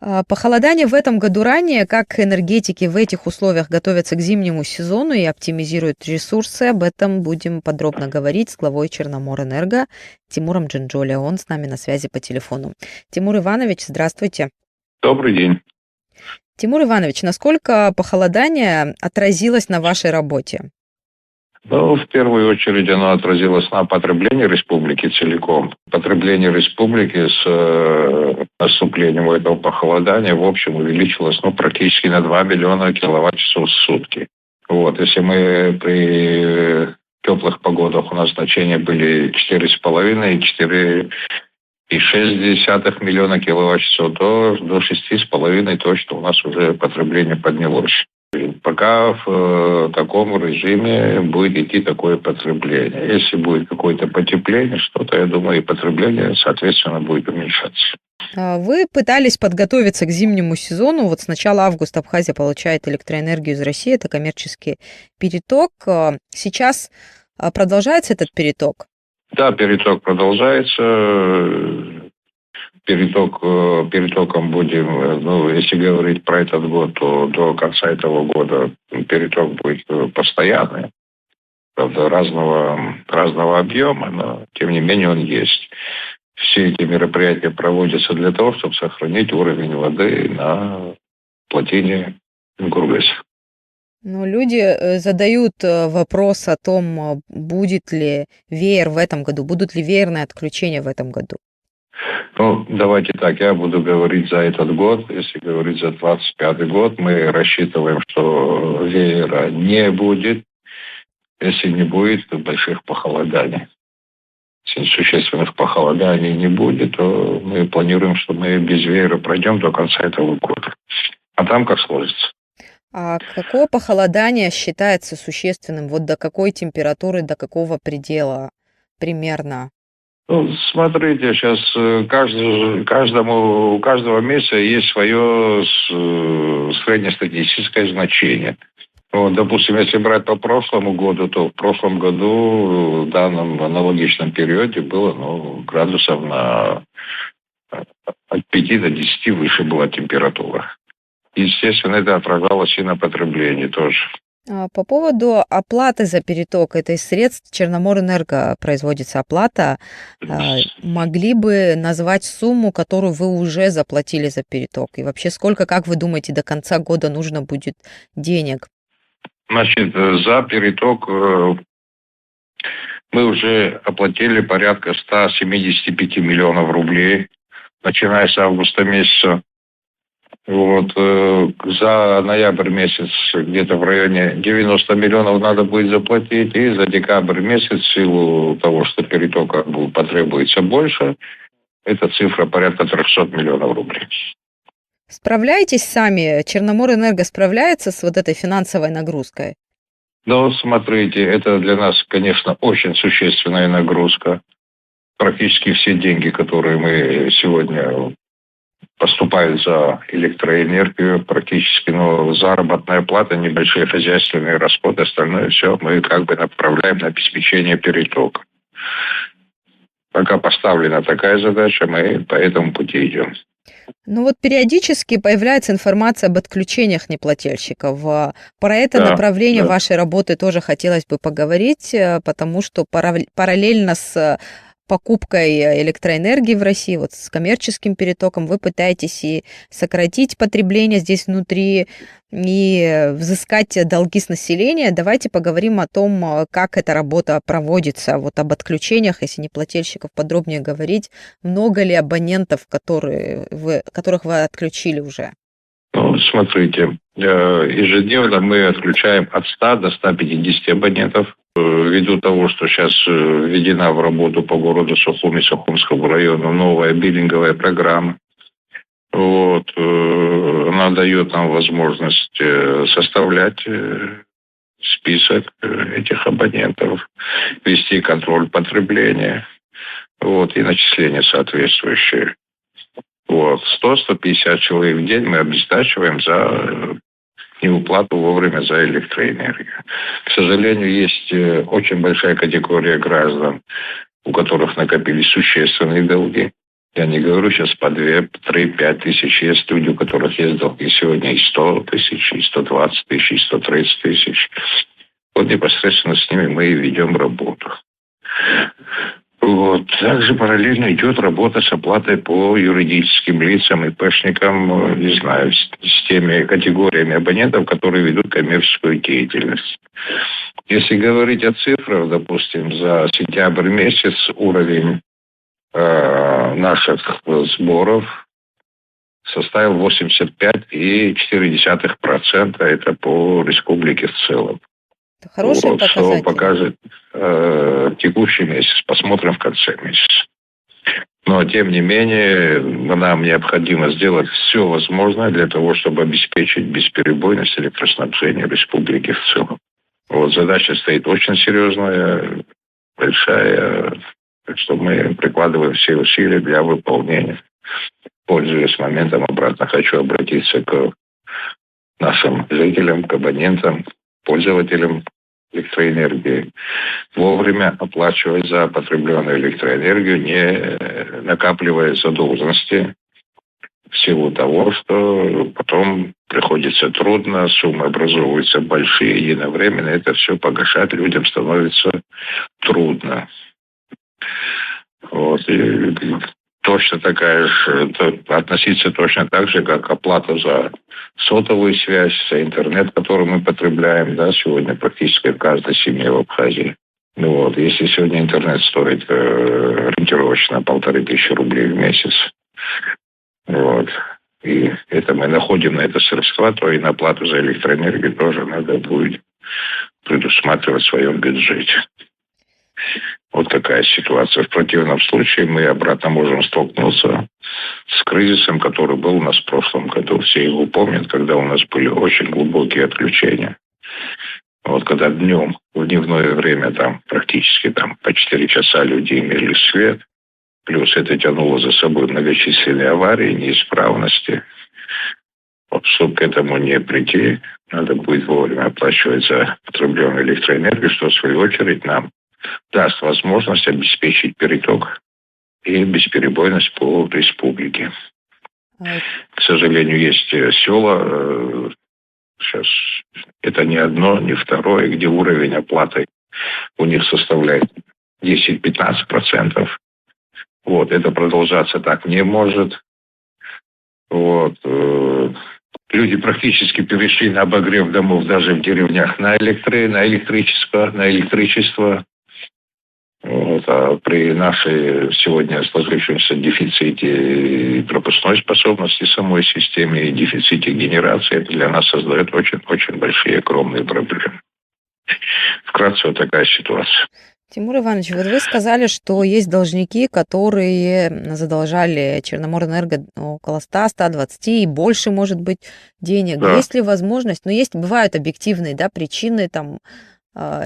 Похолодание в этом году ранее, как энергетики в этих условиях готовятся к зимнему сезону и оптимизируют ресурсы, об этом будем подробно говорить с главой Черноморэнерго Тимуром Джинджоли. Он с нами на связи по телефону. Тимур Иванович, здравствуйте. Добрый день. Тимур Иванович, насколько похолодание отразилось на вашей работе? Ну, в первую очередь оно отразилось на потреблении республики целиком. Потребление республики с наступлением этого похолодания в общем увеличилось практически на 2 миллиона киловатт-часов в сутки. Если мы при теплых погодах у нас значения были 4,5 и 4,6 миллиона киловатт-часов, то до 6,5 точно у нас уже потребление поднялось. Пока в таком режиме будет идти такое потребление. Если будет какое-то потепление, что-то, я думаю, и потребление, соответственно, будет уменьшаться. Вы пытались подготовиться к зимнему сезону. Вот с начала августа Абхазия получает электроэнергию из России, это коммерческий переток. Сейчас продолжается этот переток? Да, переток продолжается. Перетоком будем, если говорить про этот год, то до конца этого года переток будет постоянный. Правда, разного объема, но тем не менее он есть. Все эти мероприятия проводятся для того, чтобы сохранить уровень воды на плотине Гургас. Но люди задают вопрос о том, будет ли веер в этом году, будут ли веерные отключения в этом году. Давайте так, я буду говорить за этот год. Если говорить за 25 год, мы рассчитываем, что веера не будет, если не будет больших похолоданий. Если существенных похолоданий не будет, то мы планируем, что мы без веера пройдем до конца этого года. А там как сложится. А какое похолодание считается существенным? Вот до какой температуры, до какого предела примерно? Смотрите, сейчас у каждого месяца есть свое среднестатистическое значение. Допустим, если брать по прошлому году, то в прошлом году в данном аналогичном периоде было градусов от 5 до 10 выше была температура. Естественно, это отражалось и на потреблении тоже. По поводу оплаты за переток, это из средств Черноморэнерго производится оплата. Могли бы назвать сумму, которую вы уже заплатили за переток? И вообще, сколько, как вы думаете, до конца года нужно будет денег? Значит, за переток мы уже оплатили порядка 175 миллионов рублей, начиная с августа месяца. За ноябрь месяц где-то в районе 90 миллионов надо будет заплатить. И за декабрь месяц, в силу того, что перетока потребуется больше, эта цифра порядка 300 миллионов рублей. Справляетесь сами? Черноморэнерго справляется с вот этой финансовой нагрузкой? Смотрите, это для нас, конечно, очень существенная нагрузка. Практически все деньги, которые мы сегодня поступают за электроэнергию, практически, заработная плата, небольшие хозяйственные расходы, остальное все мы направляем на обеспечение перетока. Пока поставлена такая задача, мы по этому пути идем. Периодически появляется информация об отключениях неплательщиков. Про это направление вашей работы тоже хотелось бы поговорить, потому что параллельно с покупкой электроэнергии в России, с коммерческим перетоком, вы пытаетесь и сократить потребление здесь внутри, и взыскать долги с населения. Давайте поговорим о том, как эта работа проводится, об отключениях, если неплательщиков подробнее говорить. Много ли абонентов, которых вы отключили уже? Смотрите, ежедневно мы отключаем от 100 до 150 абонентов. Ввиду того, что сейчас введена в работу по городу Сухуми, Сухумскому району новая биллинговая программа. Она дает нам возможность составлять список этих абонентов, вести контроль потребления, и начисления соответствующие. 100-150 человек в день мы обеспечиваем за неуплату вовремя за электроэнергию. К сожалению, есть очень большая категория граждан, у которых накопились существенные долги. Я не говорю сейчас по 2, 3, 5 тысяч. Есть люди, у которых есть долги сегодня и 100 тысяч, и 120 тысяч, и 130 тысяч. Вот непосредственно с ними мы и ведем работу. Вот. Также параллельно идет работа с оплатой по юридическим лицам и ИПшникам, не знаю, с теми категориями абонентов, которые ведут коммерческую деятельность. Если говорить о цифрах, допустим, за сентябрь месяц уровень наших сборов составил 85,4%. Это по республике в целом. Это хороший вот, показатель. Что покажет текущий месяц. Посмотрим в конце месяца. Но, тем не менее, нам необходимо сделать все возможное для того, чтобы обеспечить бесперебойность электроснабжения республики в целом. Вот, задача стоит очень серьезная, большая, так что мы прикладываем все усилия для выполнения. Пользуясь моментом, обратно хочу обратиться к нашим жителям, к абонентам, пользователям электроэнергии. Вовремя оплачивать за потребленную электроэнергию, не накапливая задолженности в силу того, что потом приходится трудно, суммы образовываются большие, единовременно это все погашать людям становится трудно. Вот. И точно такая же, относиться точно так же, как оплата за сотовую связь, за интернет, который мы потребляем, да, сегодня практически в каждой семье в Абхазии. Вот. Если сегодня интернет стоит ориентировочно 1500 рублей в месяц, вот, и это мы находим на это средства, то и на плату за электроэнергию тоже надо будет предусматривать в своем бюджете. Вот такая ситуация. В противном случае мы обратно можем столкнуться с кризисом, который был у нас в прошлом году. Все его помнят, когда у нас были очень глубокие отключения. Вот когда днем, в дневное время, там практически по 4 часа люди имели свет, плюс это тянуло за собой многочисленные аварии, неисправности. Вот, чтобы к этому не прийти, надо будет вовремя оплачивать за потребленную электроэнергию, что в свою очередь нам даст возможность обеспечить переток и бесперебойность по республике. К сожалению, есть села, сейчас это не одно, не второе, где уровень оплаты у них составляет 10-15%. Вот, это продолжаться так не может. Вот. Люди практически перешли на обогрев домов даже в деревнях на электричество. Вот, а при нашей сегодня сложившемся дефиците пропускной способности самой системы и дефиците генерации, это для нас создает очень-очень большие, огромные проблемы. Вкратце вот такая ситуация. Тимур Иванович, вот вы сказали, что есть должники, которые задолжали Черноморэнерго около 100-120 и больше, может быть, денег. Да. Есть ли возможность, бывают объективные, причины,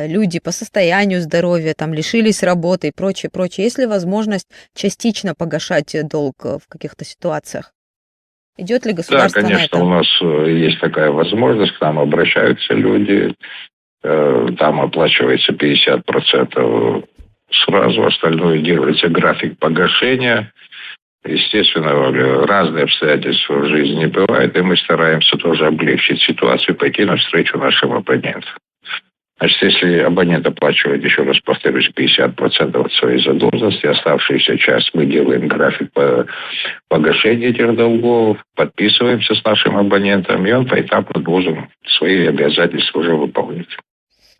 люди по состоянию здоровья, лишились работы и прочее. Есть ли возможность частично погашать долг в каких-то ситуациях? Идет ли государство на это? Да, конечно, у нас есть такая возможность, к нам обращаются люди, там оплачивается 50% сразу, остальное делается график погашения. Естественно, разные обстоятельства в жизни бывают, и мы стараемся тоже облегчить ситуацию, пойти навстречу нашим абонентам. Значит, если абонент оплачивает, еще раз повторюсь, 50% от своей задолженности, оставшуюся часть мы делаем график по погашению этих долгов, подписываемся с нашим абонентом, и он поэтапно должен свои обязательства уже выполнять.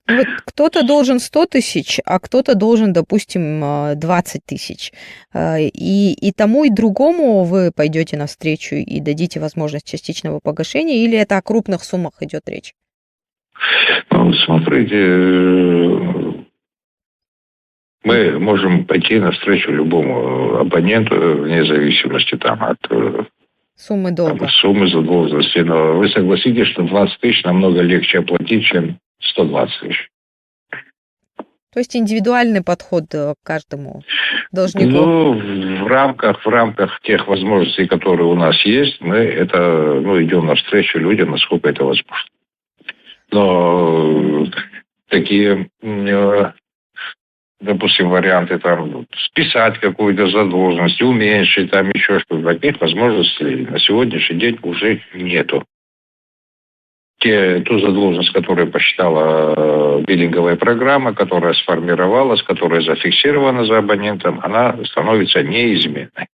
Вот кто-то должен 100 тысяч, а кто-то должен, допустим, 20 тысяч. И тому, и другому вы пойдете навстречу и дадите возможность частичного погашения, или это о крупных суммах идет речь? Смотрите, мы можем пойти навстречу любому абоненту, вне зависимости от суммы долга. Суммы задолженности. Но вы согласитесь, что 20 тысяч намного легче оплатить, чем 120 тысяч. То есть индивидуальный подход к каждому должнику? В рамках тех возможностей, которые у нас есть, мы идем навстречу людям, насколько это возможно. Но такие допустим, варианты там списать какую-то задолженность, уменьшить, там еще что-то. Таких возможностей на сегодняшний день уже нету. Ту задолженность, которую посчитала биллинговая программа, которая сформировалась, которая зафиксирована за абонентом, она становится неизменной.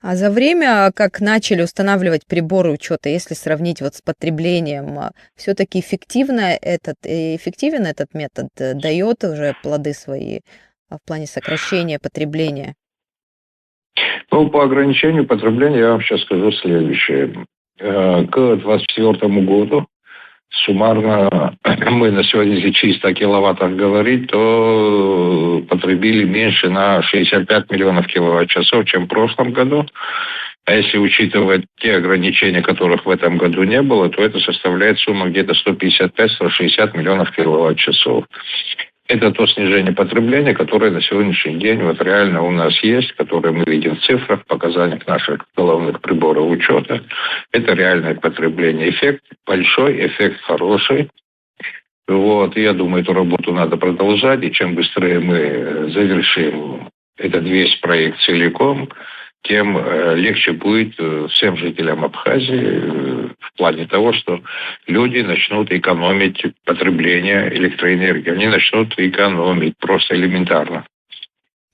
А за время, как начали устанавливать приборы учета, если сравнить вот с потреблением, все-таки эффективен этот метод, дает уже плоды свои в плане сокращения потребления? Ну, по ограничению потребления я вам сейчас скажу следующее. К 2024 году суммарно мы на сегодня, если чисто о киловаттах говорить, то потребили меньше на 65 миллионов киловатт-часов, чем в прошлом году. А если учитывать те ограничения, которых в этом году не было, то это составляет сумма где-то 155-160 миллионов киловатт-часов. Это то снижение потребления, которое на сегодняшний день вот реально у нас есть, которое мы видим в цифрах, в показаниях наших головных приборов учета. Это реальное потребление. Эффект большой, эффект хороший. Вот, и я думаю, эту работу надо продолжать, и чем быстрее мы завершим этот весь проект целиком, тем легче будет всем жителям Абхазии в плане того, что люди начнут экономить потребление электроэнергии. Они начнут экономить просто элементарно.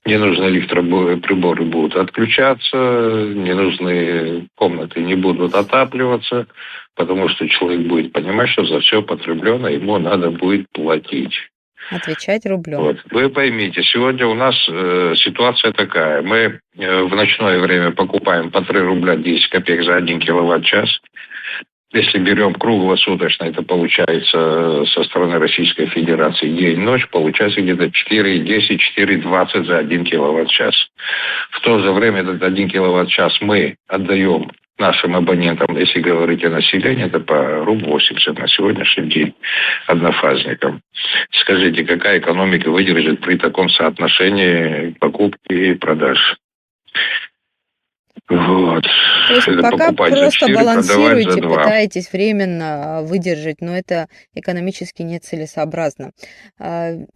Ненужные электроприборы будут отключаться, ненужные комнаты не будут отапливаться, потому что человек будет понимать, что за все потребленное ему надо будет платить. Отвечать рублем. Вот. Вы поймите, сегодня у нас ситуация такая. Мы в ночное время покупаем по 3 рубля 10 копеек за 1 киловатт-час. Если берем круглосуточно, это получается со стороны Российской Федерации день-ночь, получается где-то 4,10, 4,20 за 1 киловатт-час. В то же время этот 1 киловатт-час мы отдаем нашим абонентам, если говорить о населении, это по рубль 80 на сегодняшний день однофазникам. Скажите, какая экономика выдержит при таком соотношении покупки и продаж? Вот. То есть Это пока просто 4, балансируете, пытаетесь временно выдержать, но это экономически нецелесообразно.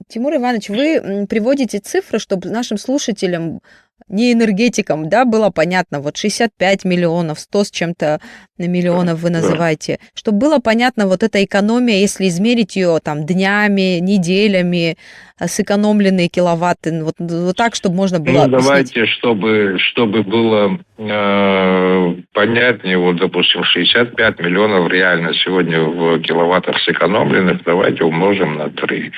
Тимур Иванович, вы приводите цифры, чтобы нашим слушателям, не энергетикам, да, было понятно, вот 65 миллионов, 100 с чем-то миллионов вы называете, чтобы было понятно вот эта экономия, если измерить ее там днями, неделями, сэкономленные киловатты, вот так, чтобы можно было объяснить. Давайте, чтобы было понятнее, вот, допустим, 65 миллионов реально сегодня в киловаттах сэкономленных, давайте умножим на 3.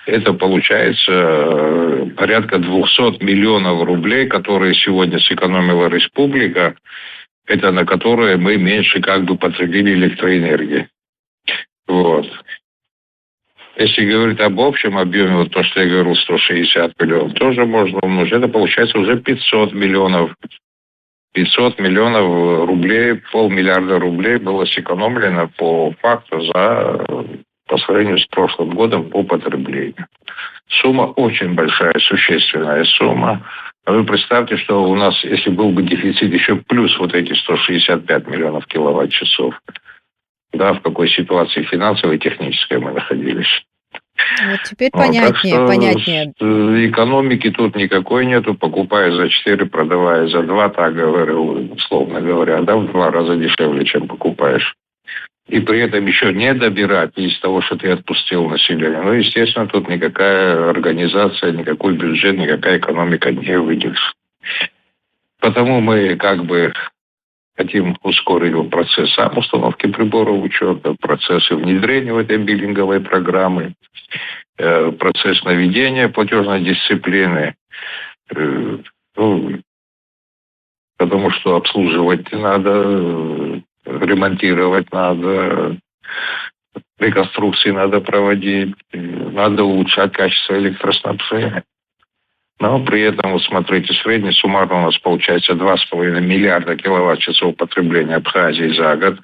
Это получается порядка 200 миллионов рублей, которые сегодня сэкономила республика, это на которые мы меньше как бы потребили электроэнергии. Вот. Если говорить об общем объеме, вот то, что я говорил, 160 миллионов, тоже можно умножить. Это получается уже 500 миллионов. 500 миллионов рублей, 500 миллиарда рублей было сэкономлено по факту по сравнению с прошлым годом по потреблению. Сумма очень большая, существенная сумма. А вы представьте, что у нас, если был бы дефицит еще плюс вот эти 165 миллионов киловатт-часов, да, в какой ситуации финансовой и технической мы находились. Вот теперь понятнее. Экономики тут никакой нету. Покупая за 4, продавая за 2, так говорю, условно говоря, да, в 2 раза дешевле, чем покупаешь. И при этом еще не добирать из того, что ты отпустил население. Ну, естественно, тут никакая организация, никакой бюджет, никакая экономика не выдержит. Потому мы как бы хотим ускорить процесс сам установки приборов учета, процессы внедрения в этой биллинговой программы, процесс наведения платежной дисциплины. Потому что обслуживать надо, ремонтировать надо, реконструкции надо проводить, надо улучшать качество электроснабжения. Но при этом, вот смотрите, средний суммарно у нас получается 2,5 миллиарда киловатт-часов потребления Абхазии за год.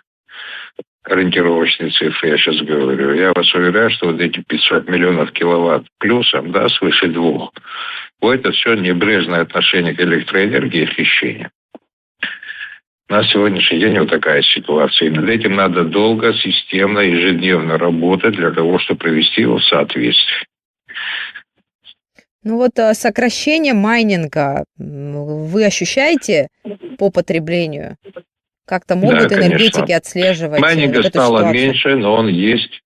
Ориентировочные цифры я сейчас говорю. Я вас уверяю, что вот эти 500 миллионов киловатт плюсом, да, свыше 2, вот это все небрежное отношение к электроэнергии и хищению. На сегодняшний день вот такая ситуация. И над этим надо долго, системно, ежедневно работать для того, чтобы привести его в соответствие. Ну вот сокращение майнинга вы ощущаете по потреблению? Как-то Да, могут энергетики конечно. отслеживать Майнинга вот эту стало ситуацию? меньше, но он есть.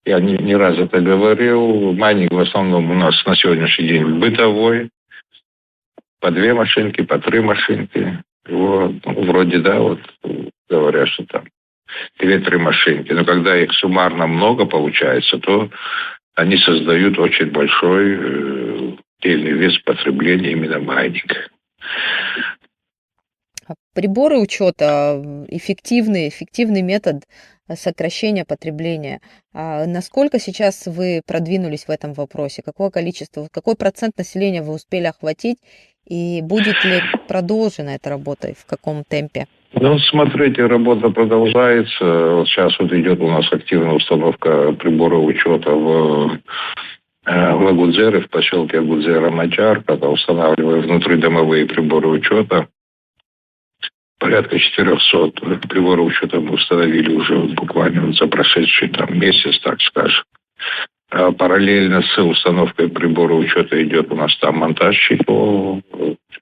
Я не раз это говорил. Майнинг в основном у нас на сегодняшний день бытовой. По 2 машинки, по 3 машинки. Вот. Ну, вроде, да, вот говорят, что там 2-3 машинки. Но когда их суммарно много получается, то они создают очень большой отдельный вес потребления именно майнинга. Приборы учета эффективный метод сокращения потребления. Насколько сейчас вы продвинулись в этом вопросе? Какое количество, какой процент населения вы успели охватить? И будет ли продолжена эта работа и в каком темпе? Ну, смотрите, работа продолжается. Вот сейчас вот идет у нас активная установка приборов учета в Агудзере, в поселке Агудзера-Мачар, когда устанавливаем внутридомовые приборы учета. Порядка 400 приборов учета мы установили уже буквально за прошедший там месяц, так скажем. А параллельно с установкой прибора учета идет у нас там монтаж щитов.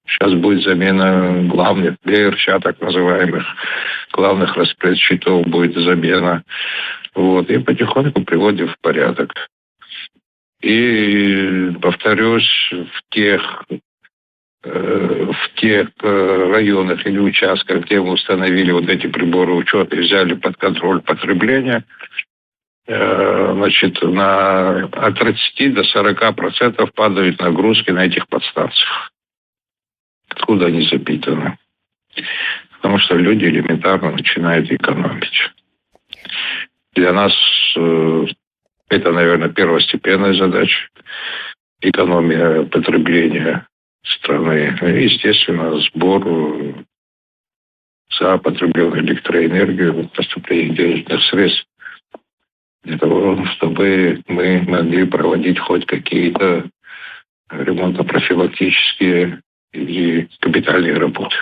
Сейчас будет замена главных ГРЧ, так называемых, главных распредщитов будет замена. Вот, и потихоньку приводим в порядок. И, повторюсь, в тех районах или участках, где мы установили вот эти приборы учета и взяли под контроль потребление, значит, от 30 до 40% падают нагрузки на этих подстанциях. Откуда они запитаны? Потому что люди элементарно начинают экономить. Для нас это, наверное, первостепенная задача. Экономия потребления страны. И, естественно, сбор за потребленную электроэнергию, поступление денежных средств для того, чтобы мы могли проводить хоть какие-то ремонтно-профилактические или капитальные работы.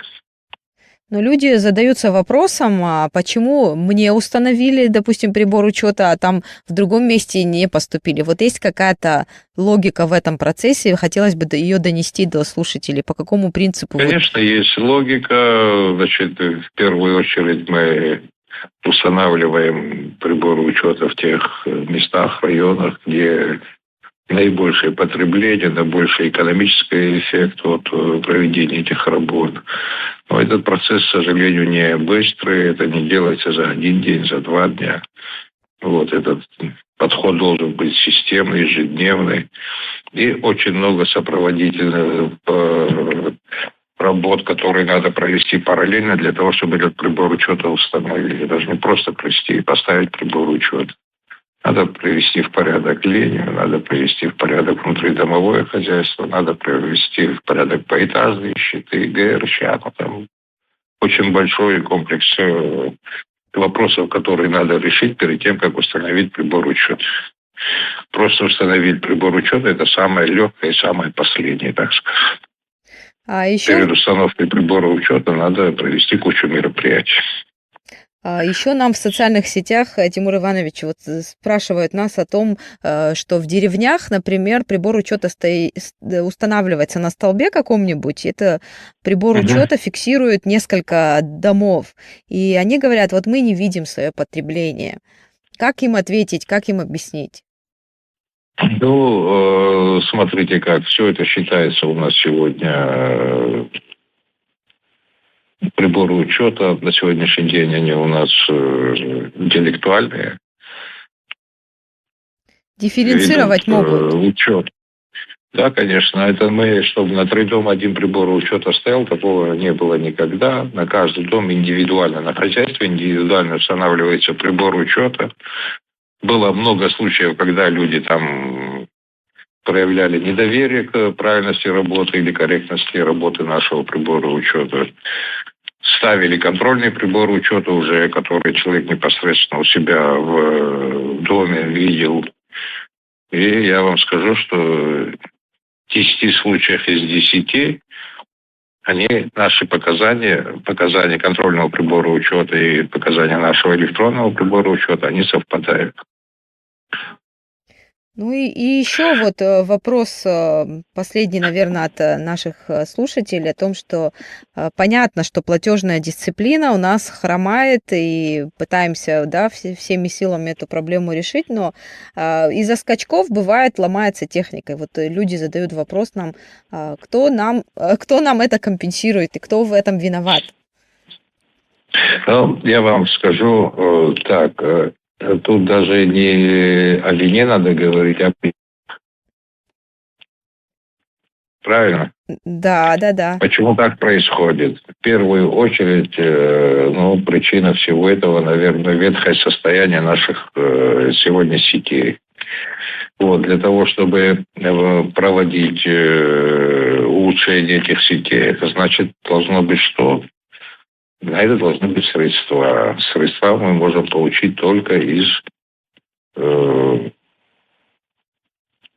Но люди задаются вопросом, а почему мне установили, допустим, прибор учета, а там в другом месте не поступили. Вот есть какая-то логика в этом процессе, хотелось бы ее донести до слушателей. По какому принципу? Конечно, есть логика. Значит, в первую очередь мы устанавливаем приборы учета в тех местах, районах, где наибольшее потребление, наибольший экономический эффект от проведения этих работ. Но этот процесс, к сожалению, не быстрый, это не делается за 1 день, за 2 дня. Вот этот подход должен быть системный, ежедневный. И очень много сопроводительных работ, которые надо провести параллельно для того, чтобы этот прибор учета установили. Даже не просто провести и поставить прибор учета. Надо привести в порядок линию, надо привести в порядок внутридомовое хозяйство, надо привести в порядок поэтажные щиты, ГРЧ. Там очень большой комплекс вопросов, которые надо решить перед тем, как установить прибор учета. Просто установить прибор учета – это самое легкое и самое последнее, так скажем. Перед установкой прибора учета надо провести кучу мероприятий. Еще нам в социальных сетях, Тимур Иванович, вот спрашивают нас о том, что в деревнях, например, прибор учета устанавливается на столбе каком-нибудь. Это прибор учета фиксирует несколько домов. И они говорят, вот мы не видим свое потребление. Как им ответить, как им объяснить? Ну, смотрите как, все это считается у нас сегодня... Приборы учета на сегодняшний день, они у нас интеллектуальные. Дифференцировать могут? Учет. Да, конечно. Это мы, чтобы на 3 дома 1 прибор учета стоял, такого не было никогда. На каждый дом индивидуально, на хозяйстве индивидуально устанавливается прибор учета. Было много случаев, когда люди там проявляли недоверие к правильности работы или корректности работы нашего прибора учета. Ставили контрольный прибор учета уже, который человек непосредственно у себя в доме видел. И я вам скажу, что в 10 случаях из 10 наши показания контрольного прибора учета и показания нашего электронного прибора учета, они совпадают. Ну и еще вот вопрос последний, наверное, от наших слушателей о том, что понятно, что платежная дисциплина у нас хромает, и пытаемся, да, всеми силами эту проблему решить, но из-за скачков бывает ломается техника. И вот люди задают вопрос нам, кто нам это компенсирует и кто в этом виноват? Ну, я вам скажу так, тут даже не о вине надо говорить, а правильно? Да, да, да. Почему так происходит? В первую очередь, причина всего этого, наверное, ветхое состояние наших сегодня сетей. Вот, для того, чтобы проводить улучшение этих сетей, это значит, должно быть что? На это должны быть средства. Средства мы можем получить только из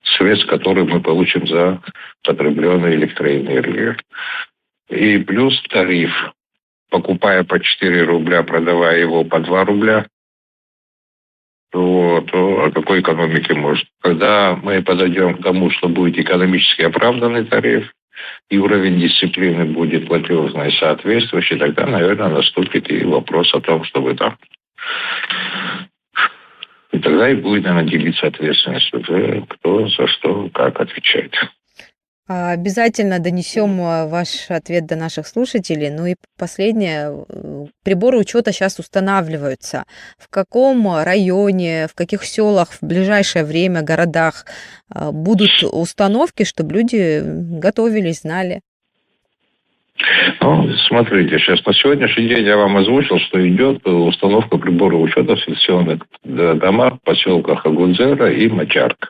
средств, которые мы получим за потребленную электроэнергию. И плюс тариф. Покупая по 4 рубля, продавая его по 2 рубля, то о какой экономике может? Когда мы подойдем к тому, что будет экономически оправданный тариф, и уровень дисциплины будет платежный и соответствующий, тогда, наверное, наступит и вопрос о том, чтобы там... И тогда и будет, наверное, делиться ответственность уже, кто за что, как отвечает. Обязательно донесем ваш ответ до наших слушателей. Ну и последнее. Приборы учета сейчас устанавливаются. В каком районе, в каких селах в ближайшее время, городах будут установки, чтобы люди готовились, знали? Ну, смотрите, сейчас на сегодняшний день я вам озвучил, что идет установка приборов учета в селекционных домах в поселках Агудзера и Мачарка.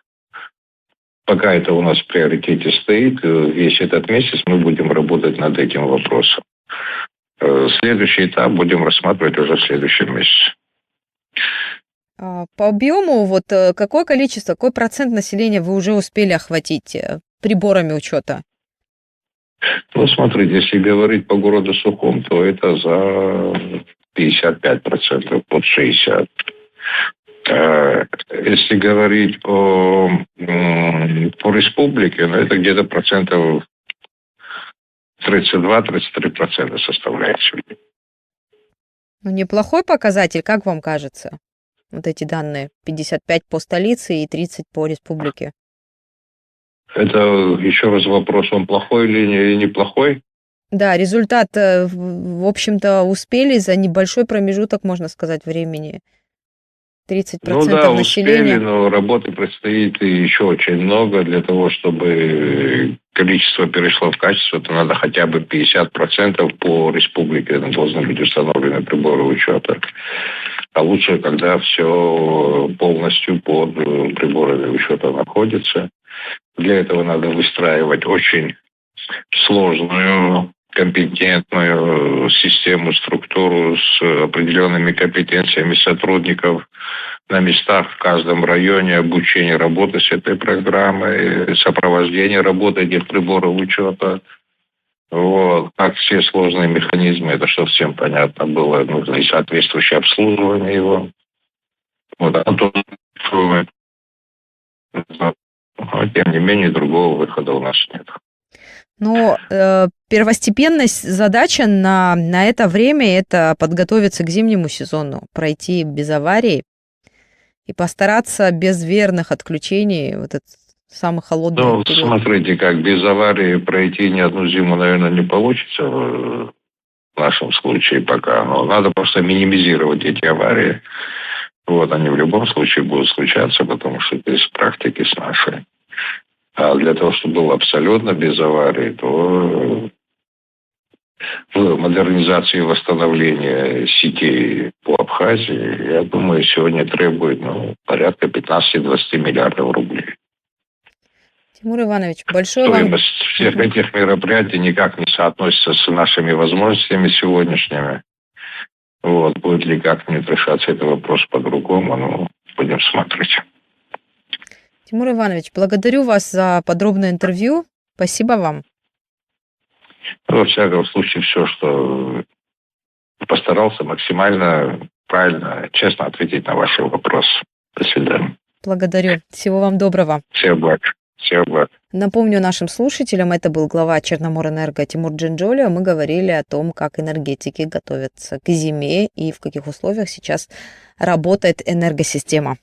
Пока это у нас в приоритете стоит, весь этот месяц мы будем работать над этим вопросом. Следующий этап будем рассматривать уже в следующем месяце. По объему, вот какое количество, какой процент населения вы уже успели охватить приборами учета? Ну, смотрите, если говорить по городу Сухум, то это за 55%, под 60%. Если говорить по республике, это где-то процентов 32-33% составляет сегодня. Ну, неплохой показатель, как вам кажется? Вот эти данные. 55 по столице и 30 по республике. Это еще раз вопрос, он плохой или неплохой? Да, результат, в общем-то, успели за небольшой промежуток, можно сказать, времени. 30% Ну да, населения. успели, но работы предстоит еще очень много. Для того, чтобы количество перешло в качество, то надо хотя бы 50% по республике должны быть установлены приборы учета. А лучше, когда все полностью под приборами учета находится. Для этого надо выстраивать очень сложную, компетентную систему, структуру с определенными компетенциями сотрудников на местах в каждом районе, обучение работы с этой программой, сопровождение работы этих приборов учета. Вот. Как все сложные механизмы, это что всем понятно было, нужно и соответствующее обслуживание его. Вот. Но, тем не менее, другого выхода у нас нет. Но первостепенность задача на это время – это подготовиться к зимнему сезону, пройти без аварий и постараться без верных отключений вот этот самый холодный период. Смотрите, как без аварии пройти ни одну зиму, наверное, не получится в нашем случае пока. Но надо просто минимизировать эти аварии. Вот, они в любом случае будут случаться, потому что это из практики с нашей. А для того, чтобы было абсолютно без аварий, то в модернизации и восстановлении сетей по Абхазии, я думаю, сегодня требует порядка 15-20 миллиардов рублей. Тимур Иванович, большое Стоимость всех этих мероприятий никак не соотносится с нашими возможностями сегодняшними. Вот. Будет ли как-нибудь решаться этот вопрос по-другому, будем смотреть. Тимур Иванович, благодарю вас за подробное интервью. Спасибо вам. Во всяком случае, все, что постарался максимально правильно, честно ответить на ваши вопросы. До свидания. Благодарю. Всего вам доброго. Всех благ. Всех благ. Напомню нашим слушателям, это был глава Черноморэнерго Тимур Джинджолио. Мы говорили о том, как энергетики готовятся к зиме и в каких условиях сейчас работает энергосистема.